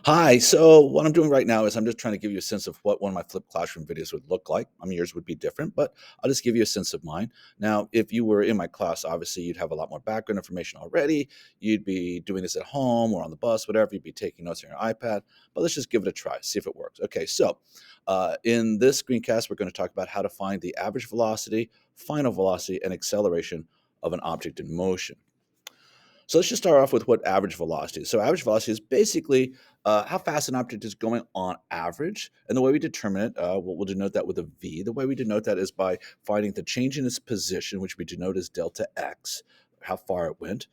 Hi. So what I'm doing right now is I'm just trying to give you a sense of what one of my flipped classroom videos would look like. I mean, yours would be different, but I'll just give you a sense of mine. Now, if you were in my class, obviously you'd have a lot more background information already. You'd be doing this at home or on the bus, whatever. You'd be taking notes on your iPad. But let's just give it a try, see if it works. Okay. So in this screencast, we're going to talk about how to find the average velocity, final velocity, and acceleration of an object in motion. So let's just start off with what average velocity is. So average velocity is basically how fast an object is going on average. And the way we determine it, we'll denote that with a V. The way we denote that is by finding the change in its position, which we denote as delta x, how far it went,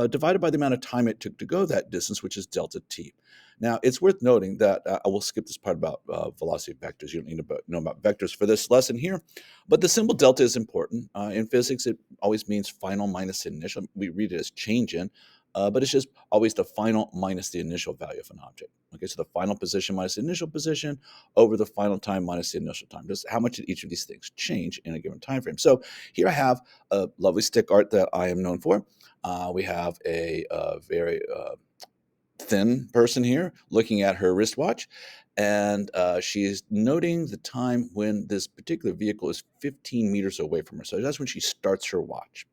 divided by the amount of time it took to go that distance, which is delta t. Now, it's worth noting that I will skip this part about velocity vectors. You don't need to know about vectors for this lesson here. But the symbol delta is important. In physics, it always means final minus initial. We read it as change in, but it's just always the final minus the initial value of an object. Okay, so the final position minus the initial position over the final time minus the initial time. Just how much did each of these things change in a given time frame? So here I have a lovely stick art that I am known for. We have a very thin person here looking at her wristwatch, and she's noting the time when this particular vehicle is 15 meters away from her. So that's when she starts her watch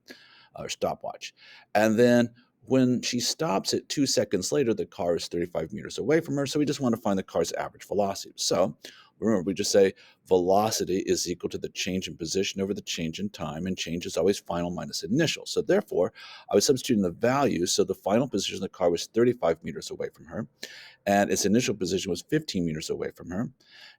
or stopwatch. And then when she stops it 2 seconds later, the car is 35 meters away from her. So we just want to find the car's average velocity. So remember, we just say velocity is equal to the change in position over the change in time, and change is always final minus initial. So therefore, I was substituting the values. So the final position of the car was 35 meters away from her, and its initial position was 15 meters away from her.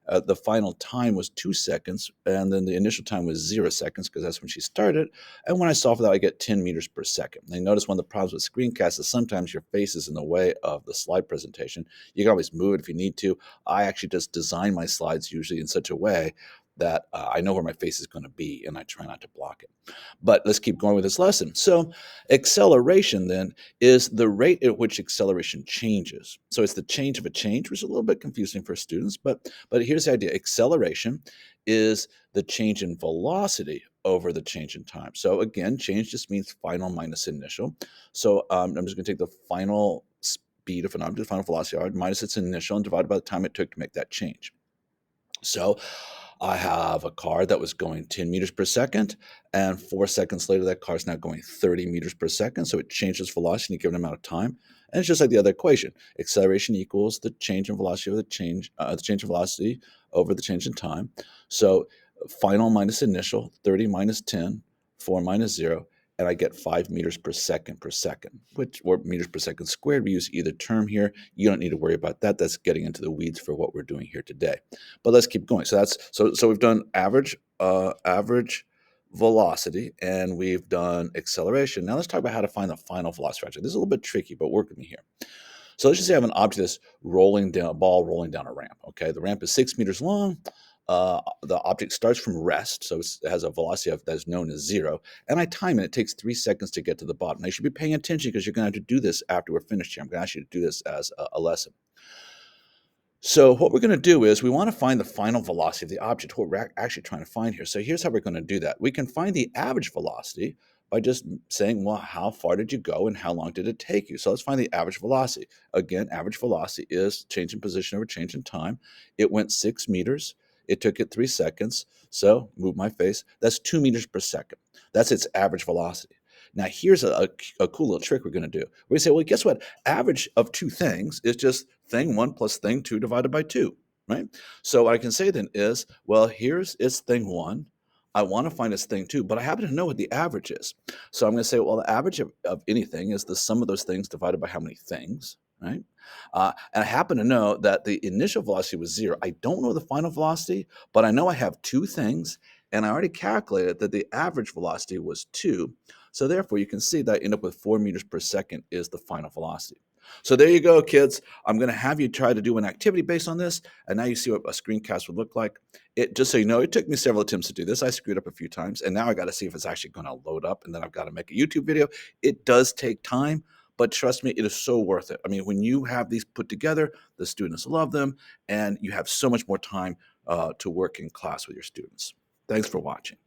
The final time was 2 seconds, and then the initial time was 0 seconds because that's when she started. And when I solve for that, I get 10 meters per second. Now, notice one of the problems with Screencast is sometimes your face is in the way of the slide presentation. You can always move it if you need to. I actually just design my slides usually in such a way that I know where my face is going to be, and I try not to block it. But let's keep going with this lesson. So acceleration then is the rate at which acceleration changes. So it's the change of a change, which is a little bit confusing for students, but here's the idea. Acceleration is the change in velocity over the change in time. So again, change just means final minus initial. So I'm just going to take the final speed of an object, final velocity minus its initial, and divided by the time it took to make that change. So I have a car that was going 10 meters per second, and 4 seconds later, that car is now going 30 meters per second. So it changes velocity in a given amount of time. And it's just like the other equation. Acceleration equals the change in velocity over the change in velocity over the change in time. So final minus initial, 30 minus 10, 4 minus 0, and I get 5 meters per second, which, or meters per second squared. We use either term here. You don't need to worry about that. That's getting into the weeds for what we're doing here today. But let's keep going. So that's so we've done average velocity, and we've done acceleration. Now let's talk about how to find the final velocity fraction. This is a little bit tricky, but work with me here. So let's just say I have an object that's rolling down, a ball rolling down a ramp. Okay, the ramp is 6 meters long. The object starts from rest, so it has a velocity that is known as 0, and I time it. It takes 3 seconds to get to the bottom. Now you should be paying attention because you're going to have to do this after we're finished here. I'm going to ask you to do this as a lesson. So what we're going to do is we want to find the final velocity of the object, what we're actually trying to find here. So here's how we're going to do that. We can find the average velocity by just saying, well, how far did you go and how long did it take you? So let's find the average velocity. Again, average velocity is change in position over change in time. It went 6 meters. It took it 3 seconds. So move my face. That's 2 meters per second. That's its average velocity. Now, here's a cool little trick we're going to do. We say, well, guess what? Average of two things is just thing 1 plus thing 2 divided by 2, right? So what I can say then is, well, here's its thing 1. I want to find its thing 2, but I happen to know what the average is. So I'm going to say, well, the average of anything is the sum of those things divided by how many things, right? And I happen to know that the initial velocity was 0. I don't know the final velocity, but I know I have two things, and I already calculated that the average velocity was 2. So therefore, you can see that I end up with 4 meters per second is the final velocity. So there you go, kids. I'm going to have you try to do an activity based on this, and now you see what a screencast would look like. Just so you know, it took me several attempts to do this. I screwed up a few times, and now I got to see if it's actually going to load up, and then I've got to make a YouTube video. It does take time, but trust me, it is so worth it. I mean, when you have these put together, the students love them, and you have so much more time to work in class with your students. Thanks for watching.